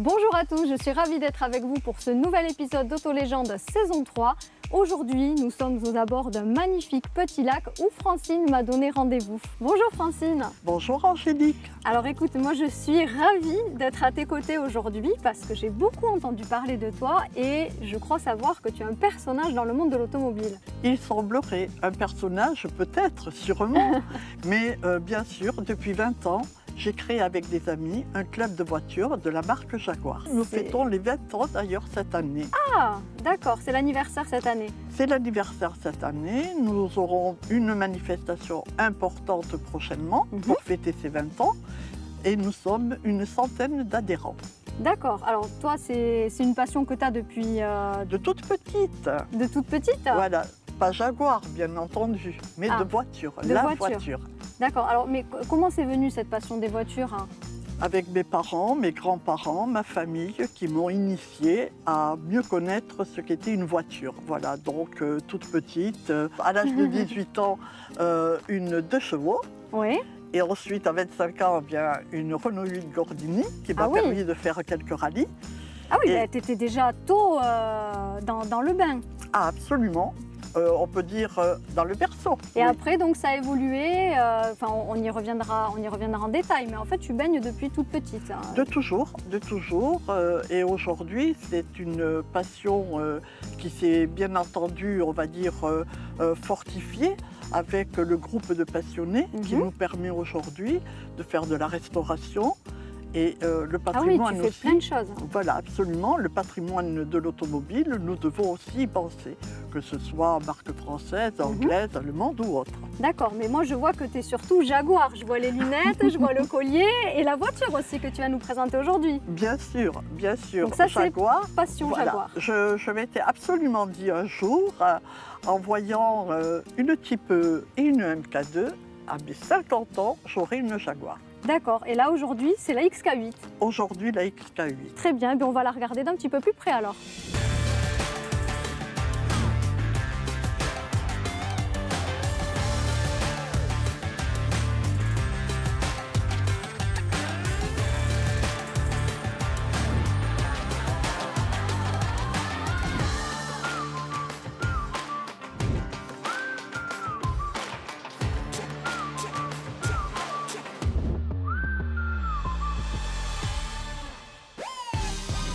Bonjour à tous, je suis ravie d'être avec vous pour ce nouvel épisode d'Auto-Légende saison 3. Aujourd'hui, nous sommes aux abords d'un magnifique petit lac où Francine m'a donné rendez-vous. Bonjour Francine. Bonjour Angélique. Alors écoute, moi je suis ravie d'être à tes côtés aujourd'hui parce que j'ai beaucoup entendu parler de toi et je crois savoir que tu es un personnage dans le monde de l'automobile. Il semblerait un personnage, peut-être, sûrement, mais bien sûr, depuis 20 ans, j'ai créé avec des amis un club de voitures de la marque Jaguar. Nous fêtons les 20 ans d'ailleurs cette année. Ah, d'accord, c'est l'anniversaire cette année. C'est l'anniversaire cette année. Nous aurons une manifestation importante prochainement pour fêter ces 20 ans. Et nous sommes une centaine d'adhérents. D'accord, alors toi c'est une passion que tu as depuis... De toute petite. De toute petite? Voilà, pas Jaguar bien entendu, mais de voiture, la voiture. D'accord, alors mais comment c'est venu cette passion des voitures hein? Avec mes parents, mes grands-parents, ma famille qui m'ont initié à mieux connaître ce qu'était une voiture. Voilà, donc toute petite, à l'âge de 18 ans, une 2 chevaux. Oui. Et ensuite, à 25 ans, bien, une Renault 8 Gordini qui m'a permis de faire quelques rallyes. Ah oui, tu étais déjà tôt dans le bain. Ah, absolument. On peut dire dans le berceau. Et après, donc, ça a évolué, on y reviendra en détail, mais en fait, tu baignes depuis toute petite. Hein. De toujours. Et aujourd'hui, c'est une passion qui s'est bien entendu, on va dire, fortifiée avec le groupe de passionnés qui nous permet aujourd'hui de faire de la restauration. Et le patrimoine tu fais plein de choses. Voilà, absolument. Le patrimoine de l'automobile, nous devons aussi y penser, que ce soit marque française, anglaise, allemande ou autre. D'accord, mais moi je vois que tu es surtout Jaguar. Je vois les lunettes, je vois le collier et la voiture aussi que tu vas nous présenter aujourd'hui. Bien sûr, bien sûr. Donc ça Jaguar, c'est passion voilà. Jaguar. Je m'étais absolument dit un jour, en voyant une Type E et une MK2, à mes 50 ans, j'aurai une Jaguar. D'accord, et là aujourd'hui c'est la XK8. Aujourd'hui la XK8. Très bien, on va la regarder d'un petit peu plus près alors.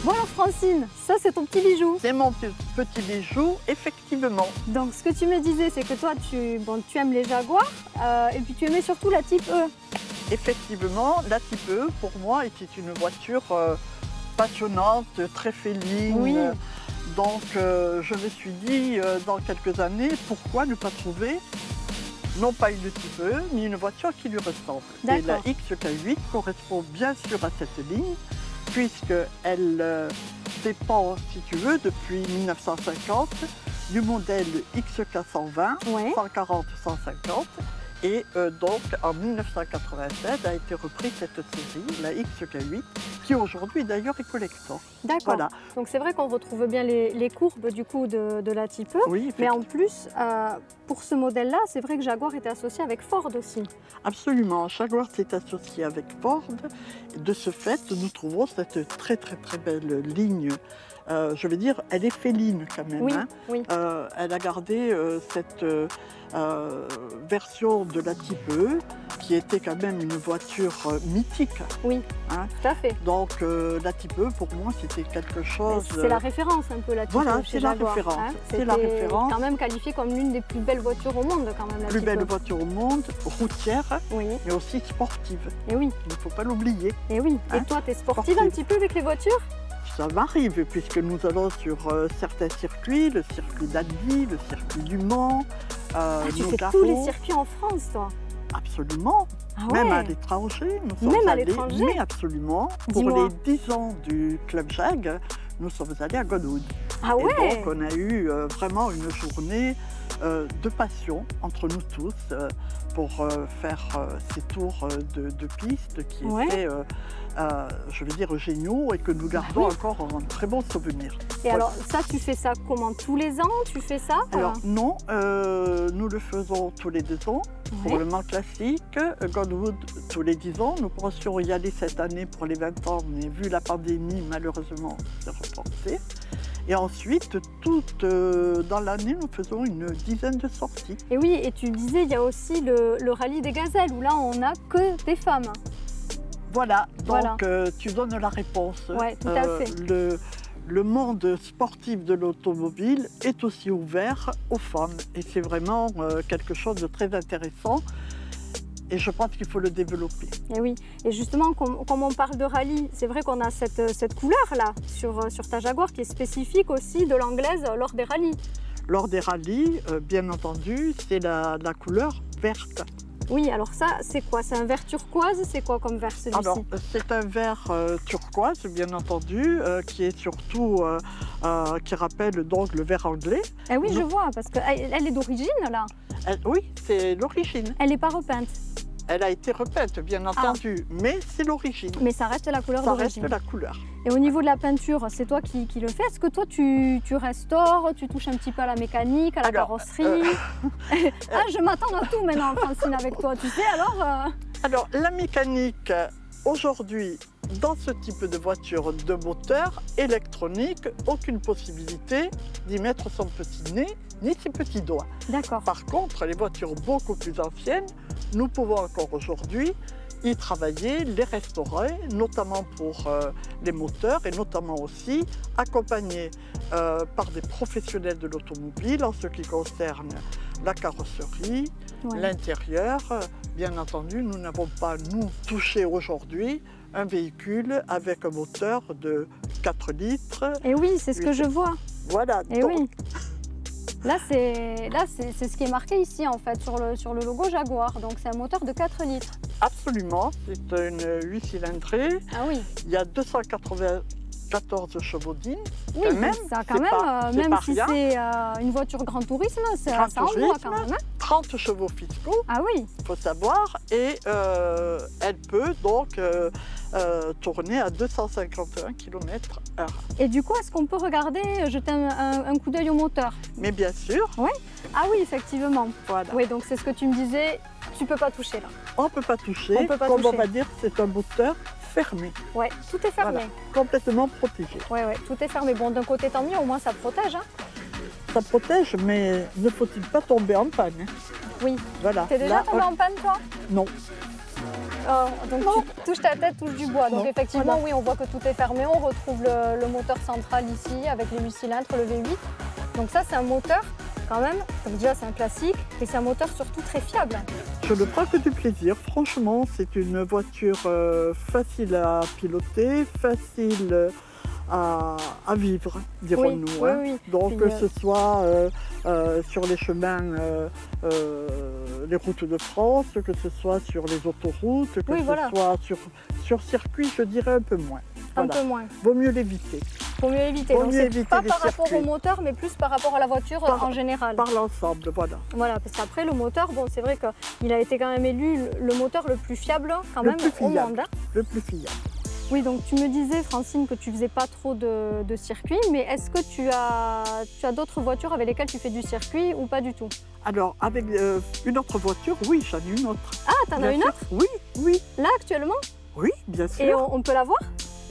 Bon alors Francine, ça c'est ton petit bijou. C'est mon petit bijou, effectivement. Donc ce que tu me disais, c'est que toi tu aimes les Jaguars et puis tu aimais surtout la Type E. Effectivement, la Type E pour moi était une voiture passionnante, très féline. Oui. Donc je me suis dit dans quelques années, pourquoi ne pas trouver non pas une Type E, mais une voiture qui lui ressemble. Et la XK8 correspond bien sûr à cette ligne, puisqu'elle dépend, si tu veux, depuis 1950, du modèle XK120, 140-150. Et donc, en 1996, a été reprise cette série, la XK8, qui aujourd'hui d'ailleurs est collector. D'accord. Voilà. Donc c'est vrai qu'on retrouve bien les courbes du coup de la Type E. Oui, mais en plus, pour ce modèle-là, c'est vrai que Jaguar était associé avec Ford aussi. Absolument. Jaguar s'est associé avec Ford. De ce fait, nous trouvons cette très belle ligne. Je veux dire, elle est féline quand même. Oui, hein. oui. Elle a gardé cette version de la Type E, qui était quand même une voiture mythique. Oui, hein. tout à fait. Donc la Type E, pour moi, c'était quelque chose... C'est la référence un peu, la Type voilà, E chez Jaguar. Référence. Hein. C'est la référence. Quand même qualifiée comme l'une des plus belles voitures au monde, quand même, la plus Type belle E. voiture au monde, routière, oui. mais aussi sportive. Et oui. Il ne faut pas l'oublier. Et oui. Hein. Et toi, tu es sportive un petit peu avec les voitures? Ça m'arrive, puisque nous allons sur certains circuits, le circuit d'Albi, le circuit du Mans. Tu fais tous les circuits en France, toi? Absolument. Ah ouais. Même à l'étranger. Même à l'étranger? Mais absolument. Pour les 10 ans du Club Jag, nous sommes allés à Goodwood. Ah ouais. Et donc, on a eu vraiment une journée de passion entre nous tous pour faire ces tours de piste qui étaient, je veux dire, géniaux et que nous gardons encore en très bon souvenir. Et alors ça, tu fais ça comment? Tous les ans tu fais ça? Alors non, nous le faisons tous les 2 ans. Pour le Mans classique, Goldwood tous les 10 ans. Nous pensions y aller cette année pour les 20 ans, mais vu la pandémie, malheureusement, c'est reporté. Et ensuite, dans l'année, nous faisons une dizaine de sorties. Et oui, et tu disais, il y a aussi le rallye des gazelles, où là, on n'a que des femmes. Voilà, donc tu donnes la réponse. Oui, tout à fait. Le monde sportif de l'automobile est aussi ouvert aux femmes. Et c'est vraiment quelque chose de très intéressant. Et je pense qu'il faut le développer. Et oui, et justement, comme on parle de rallye, c'est vrai qu'on a cette couleur-là sur ta Jaguar qui est spécifique aussi de l'anglaise lors des rallyes. Lors des rallyes, bien entendu, c'est la couleur verte. Oui, alors ça, c'est quoi? C'est un vert turquoise? C'est quoi comme vert celui-ci? Alors, c'est un vert turquoise, bien entendu, qui est surtout, qui rappelle donc le vert anglais. Eh oui, je vois, parce qu'elle est d'origine, là. Oui, c'est l'origine. Elle n'est pas repeinte. Elle a été repeinte, bien entendu, mais c'est l'origine. Mais ça reste la couleur d'origine. Ça reste la couleur. Et au niveau de la peinture, c'est toi qui le fais. Est-ce que toi, tu restaures, tu touches un petit peu à la mécanique, à la carrosserie je m'attends à tout maintenant, Francine, avec toi, tu sais, alors Alors, la mécanique, aujourd'hui, dans ce type de voiture de moteur électronique, aucune possibilité d'y mettre son petit nez ni ses petits doigts. D'accord. Par contre, les voitures beaucoup plus anciennes, nous pouvons encore aujourd'hui y travailler, les restaurer, notamment pour les moteurs et notamment aussi accompagnés par des professionnels de l'automobile en ce qui concerne la carrosserie, l'intérieur. Bien entendu, nous n'avons pas, nous, touché aujourd'hui un véhicule avec un moteur de 4 litres. Et oui, c'est ce que je vois. Voilà. Et oui. Là, c'est ce qui est marqué ici, en fait, sur le logo Jaguar. Donc, c'est un moteur de 4 litres. Absolument. C'est une 8 cylindrées. Ah oui. Il y a 294 chevaux d'île. Oui, ça quand même, même si c'est une voiture grand tourisme, ça envoie quand même. 30 chevaux fiscaux. Ah oui. Il faut savoir. Et elle peut donc tourner à 251 km/h. Et du coup, est-ce qu'on peut regarder, jeter un coup d'œil au moteur? Mais bien sûr. Oui. Ah oui, effectivement. Voilà. Oui, donc c'est ce que tu me disais, tu ne peux pas toucher là. On ne peut pas toucher. On peut pas Comme toucher. on va dire, c'est un moteur fermé. Oui, tout est fermé. Voilà. Complètement protégé. Oui, tout est fermé. Bon, d'un côté, tant mieux, au moins ça protège. Hein. Ça protège, mais ne faut-il pas tomber en panne? Oui. Voilà. T'es déjà tombé en panne, toi? Non. Donc tu touches ta tête, touches du bois. Donc effectivement, oui, on voit que tout est fermé. On retrouve le moteur central ici avec les 8 cylindres, le V8. Donc ça, c'est un moteur quand même. Donc déjà, c'est un classique et c'est un moteur surtout très fiable. Je ne prends que du plaisir. Franchement, c'est une voiture facile à piloter, facile à vivre, dirons-nous. Oui, oui. Donc que ce soit sur les chemins, les routes de France, que ce soit sur les autoroutes, que ce soit sur circuit, je dirais un peu moins. Un peu moins. Vaut mieux l'éviter. Vaut mieux éviter. Donc c'est pas par rapport au moteur, mais plus par rapport à la voiture en général. Par l'ensemble, voilà. Voilà, parce qu'après le moteur, bon, c'est vrai qu'il a été quand même élu le moteur le plus fiable quand même au monde. Le plus fiable. Oui, donc tu me disais, Francine, que tu faisais pas trop de circuit, mais est-ce que tu as d'autres voitures avec lesquelles tu fais du circuit ou pas du tout? Alors, avec une autre voiture, oui, j'en ai une autre. Ah, t'en as une autre? Oui, oui. Là, actuellement? Oui, bien sûr. Et on peut la voir?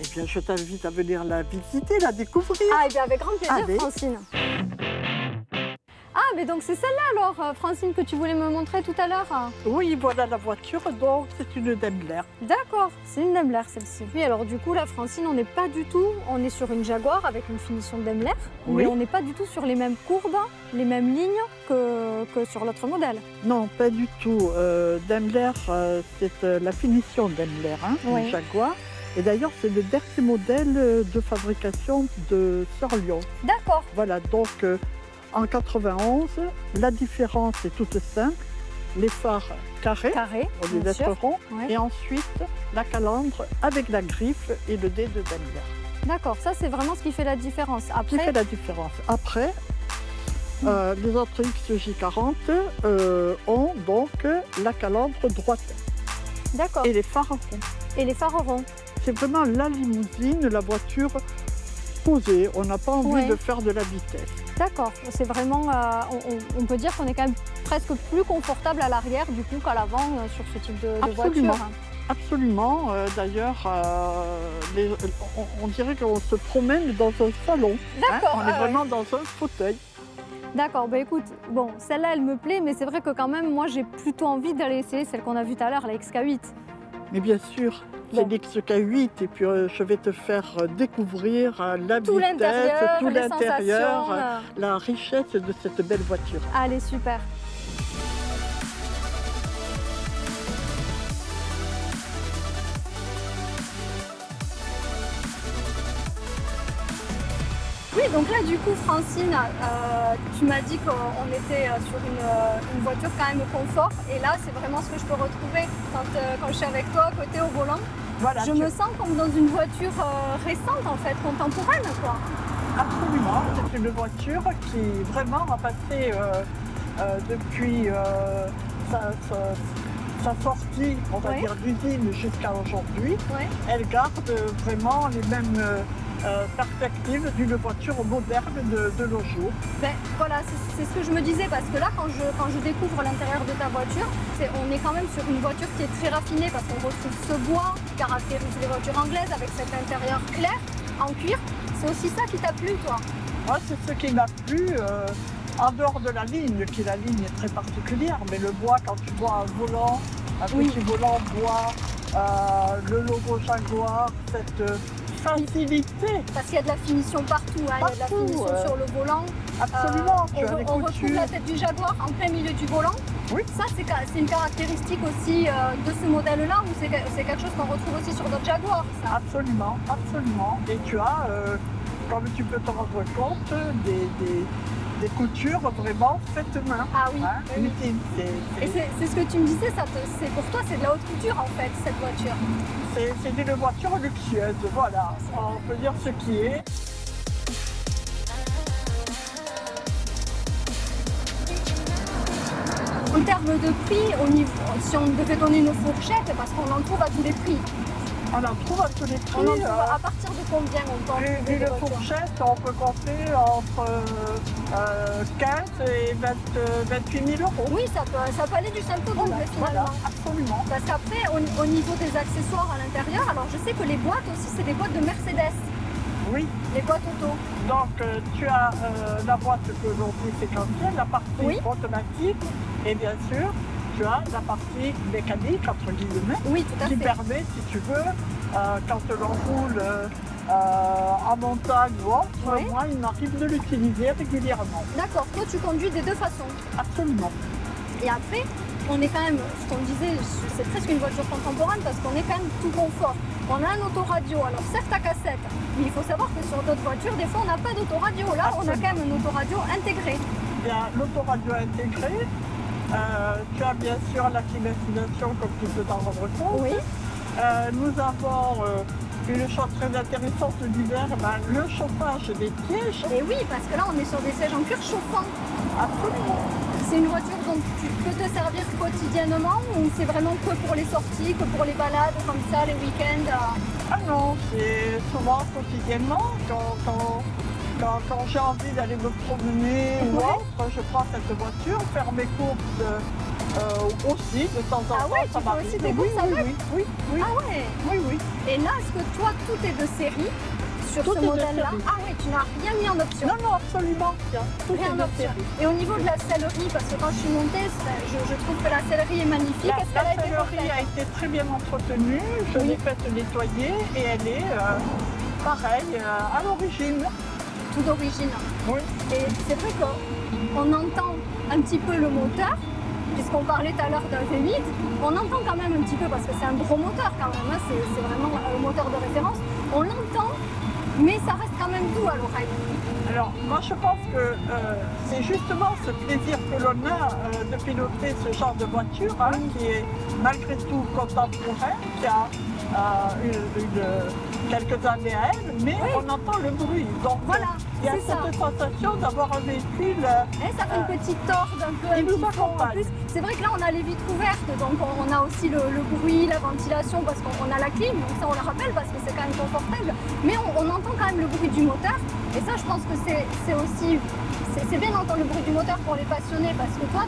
Eh bien, je t'invite à venir la visiter, la découvrir. Ah, et bien avec grand plaisir, allez. Francine. Ah, mais donc c'est celle-là alors, Francine, que tu voulais me montrer tout à l'heure? Oui, voilà la voiture, donc c'est une Daimler. D'accord, c'est une Daimler celle-ci. Oui, alors du coup, là, Francine, on n'est pas du tout, on est sur une Jaguar avec une finition Daimler, mais on n'est pas du tout sur les mêmes courbes, les mêmes lignes que sur l'autre modèle. Non, pas du tout. Daimler, c'est la finition Daimler, une Jaguar. Et d'ailleurs, c'est le dernier modèle de fabrication de Sœur-Lyon. D'accord. Voilà, donc en 91, la différence est toute simple. Les phares carrés au lieu d'être ronds, et ensuite la calandre avec la griffe et le dé de Daimler. D'accord, ça c'est vraiment ce qui fait la différence. Après... Qui fait la différence. Après, Les autres XJ40 ont donc la calandre droite. D'accord. Et les phares ronds. Et les phares ronds. C'est vraiment la limousine, la voiture posée. On n'a pas envie de faire de la vitesse. D'accord. C'est vraiment, on peut dire qu'on est quand même presque plus confortable à l'arrière du coup qu'à l'avant sur ce type de voiture. Absolument. D'ailleurs, on dirait qu'on se promène dans un salon. D'accord. On est vraiment dans un fauteuil. D'accord, bah écoute, bon, celle-là elle me plaît, mais c'est vrai que quand même, moi j'ai plutôt envie d'aller essayer celle qu'on a vue tout à l'heure, la XK8. Mais bien sûr, c'est l'XK8 et puis je vais te faire découvrir la tout vitesse, tout les l'intérieur, sensations, la richesse de cette belle voiture. Allez, super. Oui, donc là du coup Francine, tu m'as dit qu'on était sur une voiture quand même confort et là c'est vraiment ce que je peux retrouver quand je suis avec toi à côté au volant. Voilà, je me sens comme dans une voiture récente en fait, contemporaine quoi. Absolument, c'est une voiture qui vraiment a passé depuis sa sortie, on va dire d'usine jusqu'à aujourd'hui. Elle garde vraiment les mêmes perspective d'une voiture moderne de nos jours. Ben, voilà, c'est ce que je me disais parce que là, quand je découvre l'intérieur de ta voiture, on est quand même sur une voiture qui est très raffinée parce qu'on retrouve ce bois qui caractérise les voitures anglaises avec cet intérieur clair en cuir. C'est aussi ça qui t'a plu, toi? Moi, c'est ce qui m'a plu en dehors de la ligne, qui la ligne est très particulière, mais le bois, quand tu vois un volant, un petit volant bois, le logo Jaguar, cette facilité. Parce qu'il y a de la finition partout, hein. Il y a de la finition sur le volant. Absolument. On retrouve la tête du Jaguar en plein milieu du volant. Oui. Ça, c'est une caractéristique aussi de ce modèle-là, ou c'est quelque chose qu'on retrouve aussi sur d'autres Jaguars, ça? Absolument, absolument. Et tu as, comme tu peux te rendre compte, des coutures vraiment faites main. Ah oui. Hein, oui. Et c'est ce que tu me disais, pour toi c'est de la haute couture en fait, cette voiture. C'est une voiture luxueuse, voilà, on peut dire ce qui est. En termes de prix, si on devait donner une fourchette, parce qu'on en trouve à tous les prix. On en trouve à tous les prix. On en trouve à partir de combien on peut en trouver une fourchette, on peut compter entre 15 et 28 000 euros. Oui, ça peut aller du simple au double finalement. Voilà, absolument. Parce qu'après, au niveau des accessoires à l'intérieur, alors je sais que les boîtes aussi, c'est des boîtes de Mercedes. Oui. Les boîtes auto. Donc tu as la boîte que l'on peut séquencer, la partie automatique et bien sûr tu as la partie mécanique entre guillemets qui permet, si tu veux, quand l'on roule en montagne ou autre, moi il m'arrive de l'utiliser régulièrement. D'accord, toi tu conduis des deux façons. Absolument. Et après, on est quand même, ce qu'on disait, c'est presque une voiture contemporaine parce qu'on est quand même tout confort. On a un autoradio, alors certes à cassette, mais il faut savoir que sur d'autres voitures, des fois on n'a pas d'autoradio. Là, on a quand même un autoradio intégré. Il y a l'autoradio intégré, tu as bien sûr la climatisation comme tu peux t'en rendre compte. Oui. Nous avons une chose très intéressante l'hiver, le chauffage des sièges. Et oui, parce que là on est sur des sièges en cuir chauffant. Absolument. C'est une voiture dont tu peux te servir quotidiennement ou c'est vraiment que pour les sorties, que pour les balades comme ça, les week-ends? Ah non, c'est souvent quotidiennement. Quand j'ai envie d'aller me promener ou autre, je prends cette voiture, faire mes courses aussi de temps en temps. Ah ouais, tu fais aussi tes courses avec? Oui. Ah ouais? Oui. Et là, est-ce que toi, tout est de série sur ce modèle-là? Ah oui, tu n'as rien mis en option? Non, absolument. Rien en option. Et au niveau de la sellerie, parce que quand je suis montée, je trouve que la sellerie est magnifique. La sellerie a été très bien entretenue, je l'ai faite nettoyer et elle est pareille à l'origine. Tout d'origine. Oui. Et c'est vrai qu'on entend un petit peu le moteur, puisqu'on parlait tout à l'heure d'un V8, on entend quand même un petit peu, parce que c'est un gros moteur quand même, hein, c'est vraiment un moteur de référence. On l'entend, mais ça reste quand même doux à l'oreille. Alors, moi je pense que c'est justement ce plaisir que l'on a de piloter ce genre de voiture, qui est malgré tout contemporain, qui a quelques années à elle, mais on entend le bruit. Donc voilà, il y a cette sensation d'avoir un véhicule. Ça fait une petite torde un peu. Il nous accompagne. C'est vrai que là on a les vitres ouvertes, donc on a aussi le bruit, la ventilation, parce qu'on a la clim, donc ça on le rappelle parce que c'est quand même confortable. Mais on entend quand même le bruit du moteur. Et ça, je pense que c'est aussi, c'est bien d'entendre le bruit du moteur pour les passionnés, parce que toi,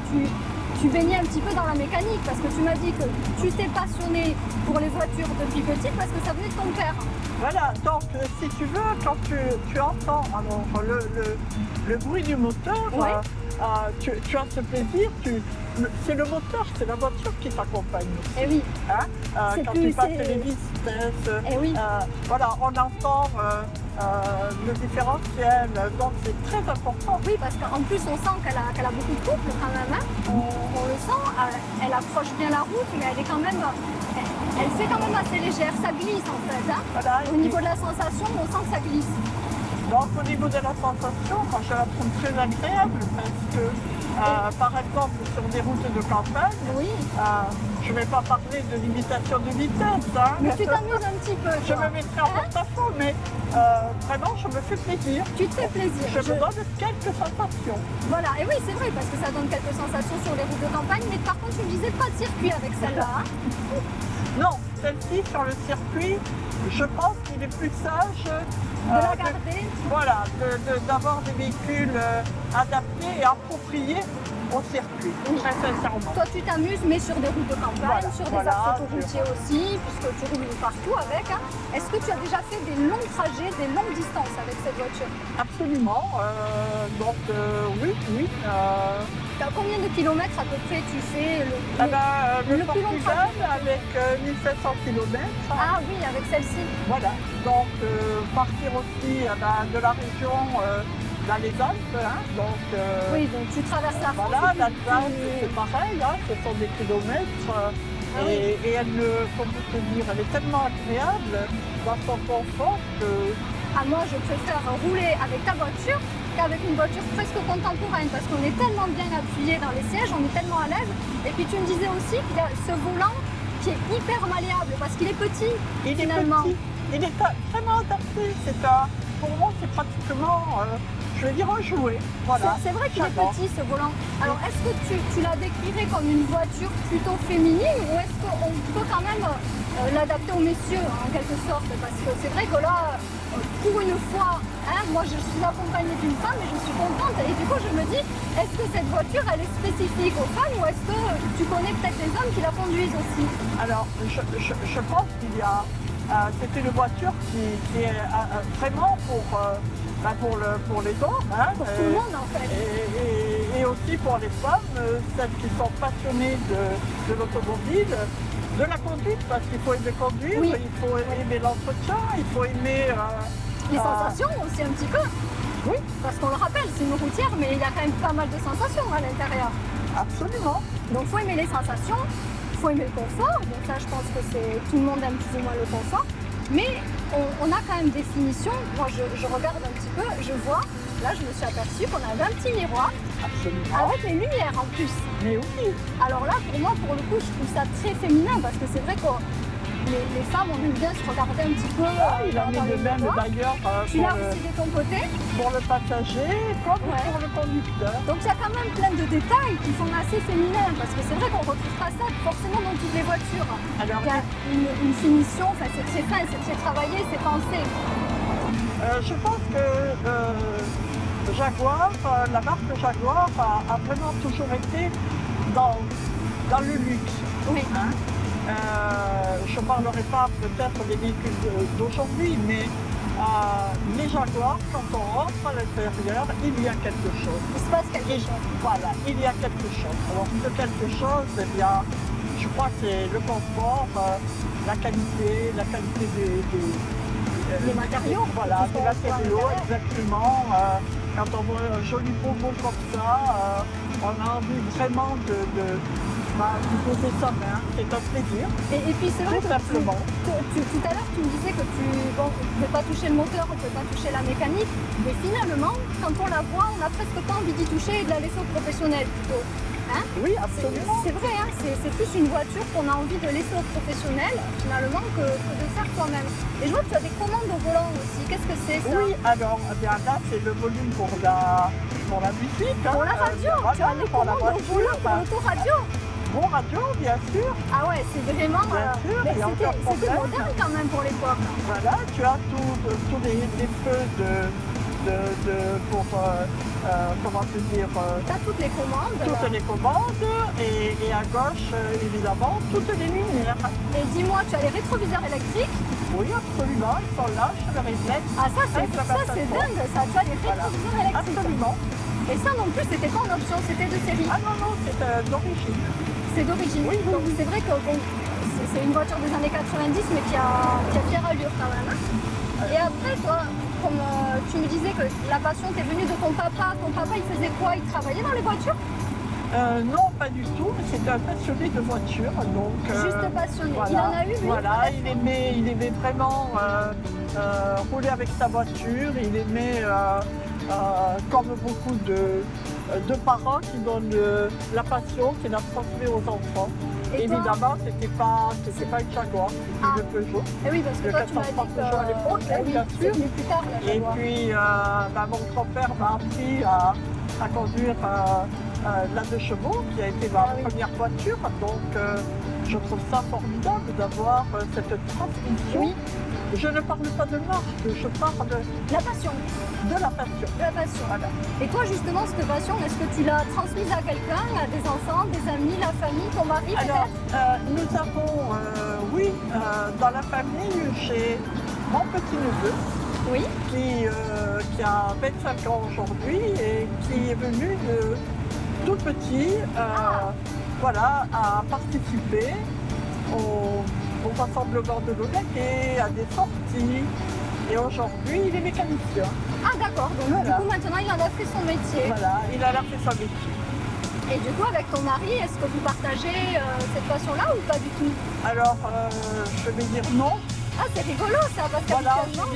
tu baignais un petit peu dans la mécanique, parce que tu m'as dit que tu t'es passionné pour les voitures depuis petite, parce que ça venait de ton père. Voilà, donc si tu veux, quand tu entends alors, le bruit du moteur, tu as ce plaisir, c'est le moteur, c'est la voiture qui t'accompagne. Eh oui. Hein, quand tu passes les vitesses, voilà, on entend le différentiel, donc c'est très important. Oui, parce qu'en plus on sent qu'elle a beaucoup de couple quand même, hein. On le sent, elle approche bien la route, mais elle est quand même, elle fait quand même assez légère, ça glisse en fait. Hein. Voilà, au niveau de la sensation, on sent que ça glisse. Donc au niveau de la sensation, moi je la trouve très agréable parce que par exemple sur des routes de campagne, je ne vais pas parler de limitation de vitesse. Hein, mais tu t'amuses un petit peu. Je me mettrai en porte-à-faux, mais vraiment je me fais plaisir. Tu te fais plaisir. Je me donne quelques sensations. Voilà, et oui c'est vrai parce que ça donne quelques sensations sur les routes de campagne, mais par contre tu me disais pas de circuit avec celle-là. Hein. Non, celle-ci sur le circuit, je pense qu'il est plus sage de la garder. Voilà, d'avoir des véhicules adaptés et appropriés au circuit, très sincèrement. Toi tu t'amuses, mais sur des routes de campagne, sur des axes autoroutiers aussi, puisque tu roules partout avec. Hein. Est-ce que tu as déjà fait des longs trajets, des longues distances avec cette voiture? Absolument, donc oui. Combien de kilomètres à peu près tu fais le Portugal avec 1700 km. Ah oui, avec celle-ci. Voilà, donc partir aussi de la région dans les Alpes. Hein, donc, oui, donc tu traverses la France. Voilà, l'Alsace c'est pareil, hein, ce sont des kilomètres. Et elle, comment te dire, elle est tellement agréable dans son confort que... Ah, moi je préfère rouler avec ta voiture qu'avec une voiture presque contemporaine parce qu'on est tellement bien appuyé dans les sièges, on est tellement à l'aise. Et puis tu me disais aussi qu'il y a ce volant qui est hyper malléable parce qu'il est petit. Il finalement. est petit, il est vraiment adapté. Pour moi c'est pratiquement, je vais dire un jouet. Voilà. C'est vrai qu'il est petit ce volant. Alors est-ce que tu la décrirais comme une voiture plutôt féminine ou est-ce qu'on peut quand même l'adapter aux messieurs en quelque sorte? Parce que c'est vrai que là, pour une fois, hein, moi je suis accompagnée d'une femme et je suis contente. Et du coup je me dis, est-ce que cette voiture elle est spécifique aux femmes ou est-ce que tu connais peut-être les hommes qui la conduisent aussi? Alors je pense qu'il y a... c'est une voiture qui est vraiment pour les hommes. Hein, pour tout le monde en fait. Et aussi pour les femmes, celles qui sont passionnées de l'automobile. De la conduite, parce qu'il faut aimer conduire, il faut aimer l'entretien, il faut aimer... les sensations aussi un petit peu. Oui. Parce qu'on le rappelle, c'est une routière, mais il y a quand même pas mal de sensations à l'intérieur. Absolument. Donc il faut aimer les sensations, il faut aimer le confort. Donc ça, je pense que tout le monde aime plus ou moins le confort. Mais on a quand même des finitions. Moi, je regarde un petit peu, je vois. Là, je me suis aperçue qu'on avait un petit miroir. Absolument. Avec les lumières en plus. Mais oui. Alors là, pour moi, pour le coup, je trouve ça très féminin parce que c'est vrai que les femmes, on aime bien se regarder un petit peu. Il en est de même d'ailleurs. Tu l'as aussi de ton côté. Pour le passager comme pour le conducteur. Donc il y a quand même plein de détails qui sont assez féminins parce que c'est vrai qu'on ne retrouve pas ça forcément dans toutes les voitures. Alors, il y a une finition, enfin, c'est très fin, c'est très travaillé, c'est pensé. Je pense que Jaguar, la marque Jaguar a vraiment toujours été dans le luxe. Oui. Hein. Je ne parlerai pas peut-être des véhicules d'aujourd'hui, mais les Jaguars, quand on rentre à l'intérieur, il y a quelque chose. Il se passe quelque chose. Voilà, il y a quelque chose. Alors ce quelque chose, eh bien, je crois que c'est le confort, la qualité des matériaux. Voilà, des matériaux, exactement. Quand on voit un joli bonbon comme ça, on a envie vraiment Du côté ça, c'est un plaisir. Et puis c'est vrai tout que simplement. tout à l'heure tu me disais que tu ne peux pas toucher le moteur, on ne peut pas toucher la mécanique, mais finalement, quand on la voit, on n'a presque pas envie d'y toucher et de la laisser au professionnel plutôt. Hein? Oui, absolument. C'est vrai, hein, c'est plus une voiture qu'on a envie de laisser au professionnel finalement que de faire toi-même. Et je vois que tu as des commandes au volant aussi. Qu'est-ce que c'est ça? Oui, alors là c'est le volume pour la musique. Pour la radio, tu as des commandes au volant pour l'autoradio. Bon radio, bien sûr. Ah ouais, c'est vraiment... Bien sûr, c'était moderne quand même pour l'époque. Voilà, tu as tous les feux comment te dire... tu as toutes les commandes. Toutes les commandes et à gauche, évidemment, toutes les lumières. Et dis-moi, tu as les rétroviseurs électriques? Oui, absolument, ils sont là, je les réflexe. Ah ça c'est dingue ça, tu as les rétroviseurs électriques. Absolument. Et ça non plus, c'était pas une option, c'était de série. Ah non, c'est d'origine. C'est d'origine, oui. Donc c'est vrai que bon, c'est une voiture des années 90 mais qui a fière allure quand même. Hein. Et après, toi, comme tu me disais que la passion t'est venue de ton papa il faisait quoi? Il travaillait dans les voitures? Non, pas du tout, mais c'était un passionné de voiture. Donc, juste passionné. Voilà, il en a eu une? Voilà, il aimait vraiment rouler avec sa voiture. Il aimait, comme beaucoup de parents qui donnent la passion, qui la transmet aux enfants. Et évidemment, c'était pas une Jaguar, c'était une Peugeot. Et oui, parce que toi, tu m'as dit que... Peugeot à l'époque, oui, bien sûr. Plus tard, la Et Jaguar. puis, mon grand-père m'a appris à conduire la 2 chevaux, qui a été ma première voiture. Donc, je trouve ça formidable d'avoir cette transmission. Oui. Je ne parle pas de marque, je parle de la passion. De la passion. De la passion. Voilà. Et toi, justement, cette passion, est-ce que tu l'as transmise à quelqu'un, à des enfants, des amis, la famille, ton mari peut-être? Alors, nous avons, oui, dans la famille, j'ai mon petit-neveu. Oui. Qui a 25 ans aujourd'hui et qui est venu de tout petit, voilà, à participer au rassemblement de l'ONEC et à des sorties. Et aujourd'hui, il est mécanicien. Ah d'accord, donc voilà. Du coup maintenant il en a fait son métier. Voilà, il en a fait son métier. Et du coup avec ton mari, est-ce que vous partagez cette passion-là ou pas du tout? Alors, je vais dire non. Ah c'est rigolo ça, parce qu'habituellement,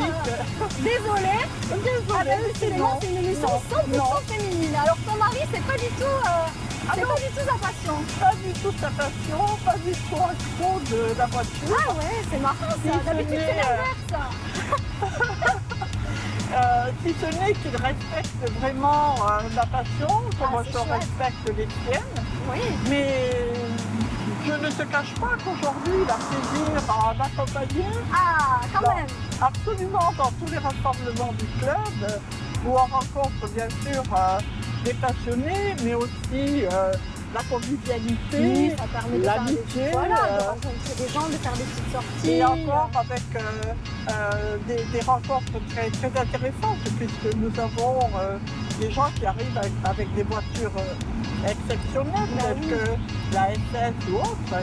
désolée, c'est une émission 100% féminine. Alors ton mari c'est pas du tout... c'est pas du tout sa passion. Pas du tout sa passion, pas du tout accro de la voiture. Ah ouais, c'est marrant ça. D'habitude c'est l'inverse. Si ce n'est qu'il respecte vraiment ma passion, comme je respecte les tiennes. Oui. Mais je ne te cache pas qu'aujourd'hui, il a plaisir à m'accompagner. Ah, quand même. Absolument, dans tous les rassemblements du club, où on rencontre bien sûr des passionnés, mais aussi la convivialité, l'amitié. Voilà, de rencontrer des gens, de faire des petites sorties. Et encore avec des rencontres très, très intéressantes, puisque nous avons des gens qui arrivent avec des voitures exceptionnelles, telles que la SS ou autre.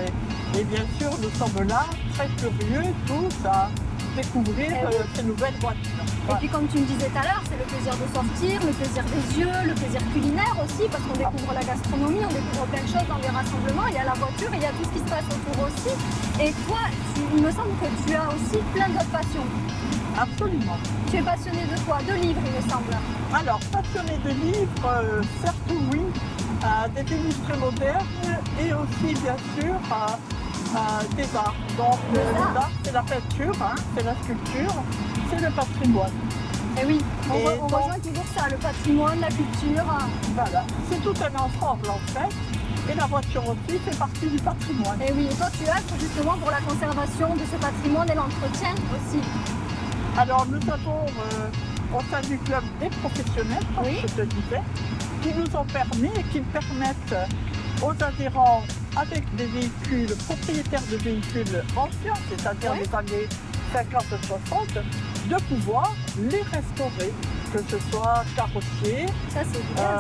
Et bien sûr, nous sommes là, très curieux tous à découvrir ces nouvelles voitures. Et puis comme tu me disais tout à l'heure, c'est le plaisir de sortir, le plaisir des yeux, le plaisir culinaire aussi, parce qu'on découvre la gastronomie, on découvre plein de choses dans des rassemblements, il y a la voiture, il y a tout ce qui se passe autour aussi. Et toi, il me semble que tu as aussi plein d'autres passions. Absolument. Tu es passionné de quoi? De livres, il me semble. Alors, passionné de livres, certes oui, des illustrés modernes et aussi bien sûr des arts. Donc l'art, c'est la peinture, c'est la sculpture, c'est le patrimoine. Et oui, on rejoint toujours ça, le patrimoine, la culture. Voilà, c'est tout un ensemble en fait. Et la voiture aussi fait partie du patrimoine. Et oui, et toi tu œuvres justement pour la conservation de ce patrimoine et l'entretien aussi. Alors nous avons au sein du club des professionnels, comme je te disais, qui nous ont permis et qui permettent aux adhérents avec des véhicules, propriétaires de véhicules anciens, c'est-à-dire les années 50-60, de pouvoir les restaurer, que ce soit carrossier. Ça c'est bien.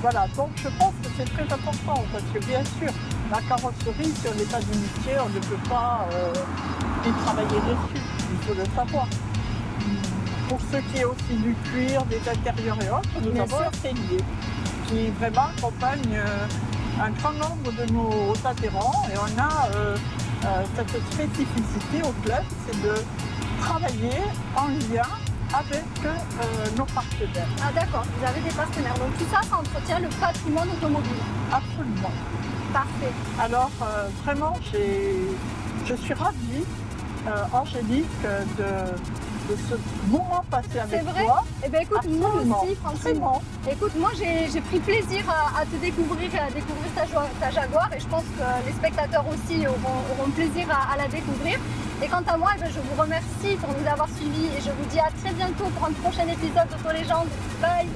Voilà, donc je pense que c'est très important parce que bien sûr, la carrosserie, si on n'est pas d'initié, on ne peut pas y travailler dessus, il faut le savoir. Pour ce qui est aussi du cuir, des intérieurs et autres, nous avons un cellier qui vraiment accompagne un grand nombre de nos adhérents et on a cette spécificité au club, c'est de travailler en lien avec nos partenaires. Ah d'accord, vous avez des partenaires. Donc tout ça, ça entretient le patrimoine automobile. Absolument. Parfait. Alors vraiment, je suis ravie, Angélique, de ce moment passé avec toi. C'est vrai? Eh bien écoute, moi Absolument. aussi, Francine. Écoute, moi j'ai pris plaisir à te découvrir et à découvrir ta Jaguar et je pense que les spectateurs aussi auront plaisir à la découvrir. Et quant à moi, eh bien, je vous remercie pour nous avoir suivis et je vous dis à très bientôt pour un prochain épisode d'Auto Légende. Bye!